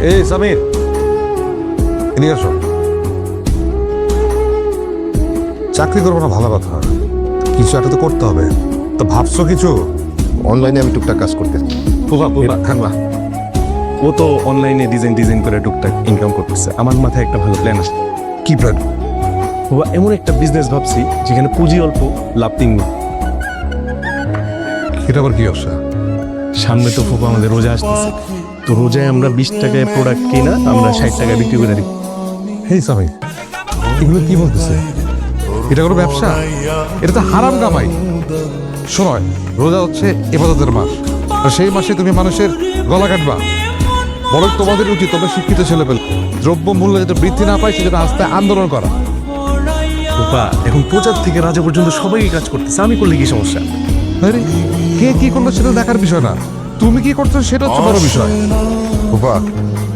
এই সামির, এদিকে আসো। চাকরি করবো না ভালো কথা, কিছু একটা তো করতে হবে। তো ভাবছো কিছু? অনলাইনে আমি টুকটাক কাজ করতেছি। খানবা ও তো অনলাইনে ডিজাইন করে টুকটাক ইনকাম করতেছে। আমার মাথায় একটা ভালো প্ল্যান আছে। কি প্ল্যান? বাবা, এমন একটা বিজনেস ভাবছি যেখানে পুঁজি অল্প, লাভ তিন গুণ। এটা আবার কি ব্যবসা? সামনে তো ফুপা আমাদের রোজা আসতেছে, তো রোজায় আমরা 20 টাকায় প্রোডাক্ট কিনা আমরা 60 টাকায় বিক্রি করে দিই। হেই সামির, এগুলো কি বলতেছে? এটা কোনো ব্যবসা? এটা তো হারাম কামাই। শোনো, রোজা হচ্ছে ইবাদতের মাস, আর সেই মাসে তুমি মানুষের গলা কাটবা? বরং তোমাদের উচিত তোমরা শিক্ষিত ছেলেপেলে দ্রব্য মূল্য যাতে বৃদ্ধি না পায় সেটা আস্তে আন্দোলন করা। ফুপা, এখন প্রচার থেকে রাজা পর্যন্ত সবাই কাজ করতেছে, আমি করলে কি সমস্যা? আরে কে কি করলো সেটা দেখার বিষয় না, তুমি কি করছো সেটা হচ্ছে বড় বিষয়। ফুফা,